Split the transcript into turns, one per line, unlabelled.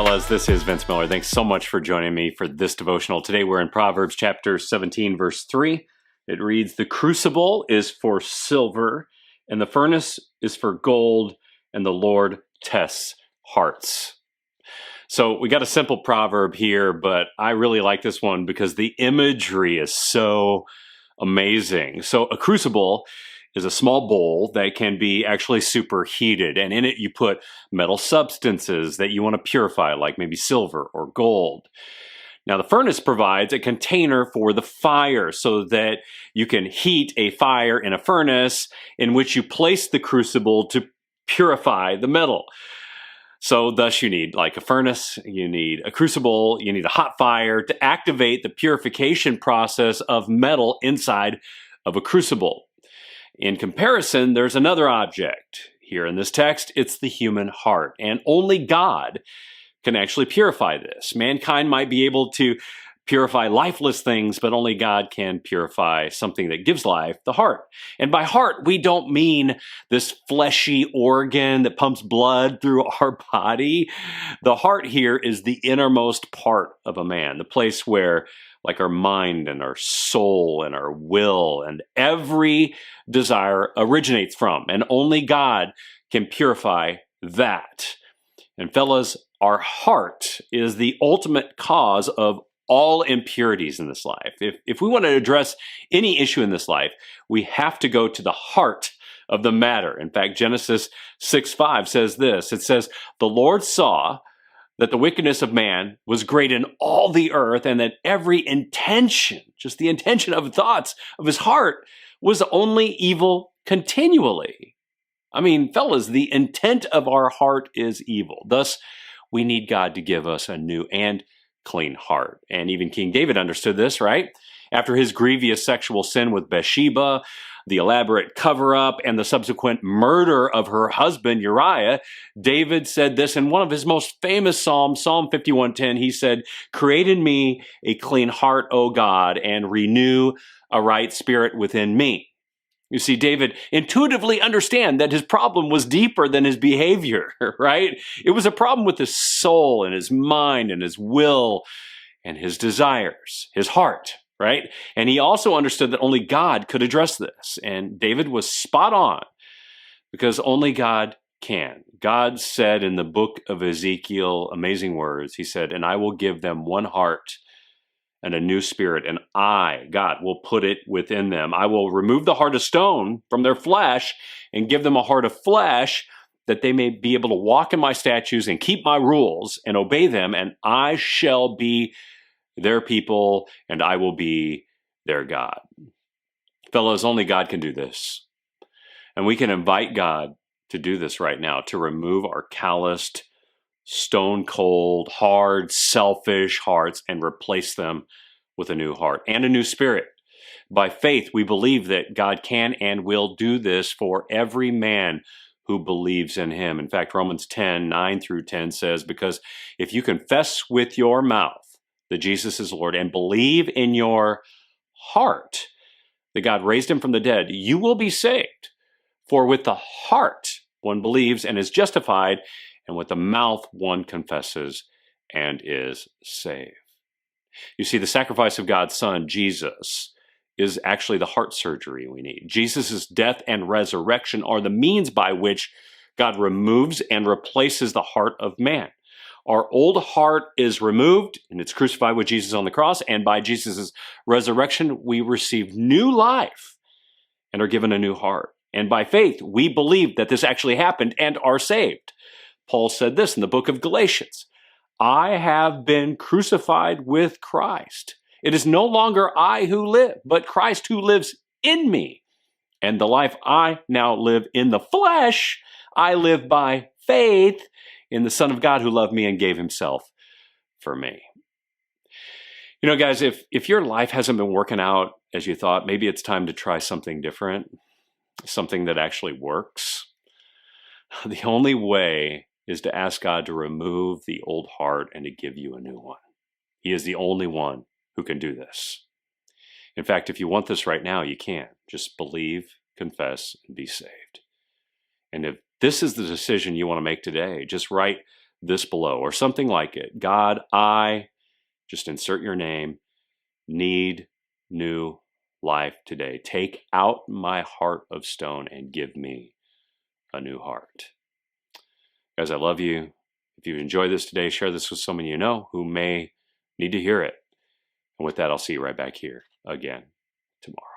fellas. This is Vince Miller. Thanks so much for joining me for this devotional. Today we're in Proverbs chapter 17, verse 3. It reads, "The crucible is for silver, and the furnace is for gold, and the Lord tests hearts." So we got a simple proverb here, but I really like this one because the imagery is so amazing. So a crucible is a small bowl that can be actually superheated, and in it you put metal substances that you want to purify, like maybe silver or gold. Now the furnace provides a container for the fire so that you can heat a fire in a furnace in which you place the crucible to purify the metal. So thus you need like a furnace, you need a crucible, you need a hot fire to activate the purification process of metal inside of a crucible. In comparison, there's another object. Here in this text, it's the human heart, and only God can actually purify this. Mankind might be able to purify lifeless things, but only God can purify something that gives life, the heart. And by heart, we don't mean this fleshy organ that pumps blood through our body. The heart here is the innermost part of a man, the place where like our mind and our soul and our will and every desire originates from. And only God can purify that. And fellas, our heart is the ultimate cause of all impurities in this life. If we want to address any issue in this life, we have to go to the heart of the matter. In fact, Genesis 6:5 says this. It says, "The Lord saw that the wickedness of man was great in all the earth, and that every intention, just the intention of thoughts of his heart, was only evil continually." I mean, fellas, the intent of our heart is evil. Thus, we need God to give us a new and clean heart. And even King David understood this, right? After his grievous sexual sin with Bathsheba, the elaborate cover-up, and the subsequent murder of her husband Uriah, David said this in one of his most famous psalms, Psalm 51:10. He said, "Create in me a clean heart, O God, and renew a right spirit within me." You see, David intuitively understand that his problem was deeper than his behavior, right? It was a problem with his soul and his mind and his will and his desires, his heart, right? And he also understood that only God could address this. And David was spot on because only God can. God said in the book of Ezekiel, amazing words. He said, "And I will give them one heart and a new spirit, and I, God, will put it within them. I will remove the heart of stone from their flesh and give them a heart of flesh, that they may be able to walk in my statutes and keep my rules and obey them, and I shall be their people, and I will be their God." Fellows, only God can do this. And we can invite God to do this right now, to remove our calloused, stone cold, hard, selfish hearts and replace them with a new heart and a new spirit. By faith, we believe that God can and will do this for every man who believes in him. In fact, Romans 10:9-10 says, "Because if you confess with your mouth that Jesus is Lord and believe in your heart that God raised him from the dead, you will be saved. For with the heart one believes and is justified, and with the mouth one confesses and is saved." You see, the sacrifice of God's Son, Jesus, is actually the heart surgery we need. Jesus' death and resurrection are the means by which God removes and replaces the heart of man. Our old heart is removed, and it's crucified with Jesus on the cross, and by Jesus' resurrection, we receive new life and are given a new heart. And by faith, we believe that this actually happened and are saved. Paul said this in the book of Galatians, "I have been crucified with Christ. It is no longer I who live, but Christ who lives in me. And the life I now live in the flesh, I live by faith in the Son of God who loved me and gave himself for me." You know, guys, if your life hasn't been working out as you thought, maybe it's time to try something different, something that actually works. The only way is to ask God to remove the old heart and to give you a new one. He is the only one who can do this. In fact, if you want this right now, you can. Just believe, confess, and be saved. And if this is the decision you want to make today, just write this below, or something like it. God, I, just insert your name, need new life today. Take out my heart of stone and give me a new heart. Guys, I love you. If you enjoyed this today, share this with someone you know who may need to hear it. And with that, I'll see you right back here again tomorrow.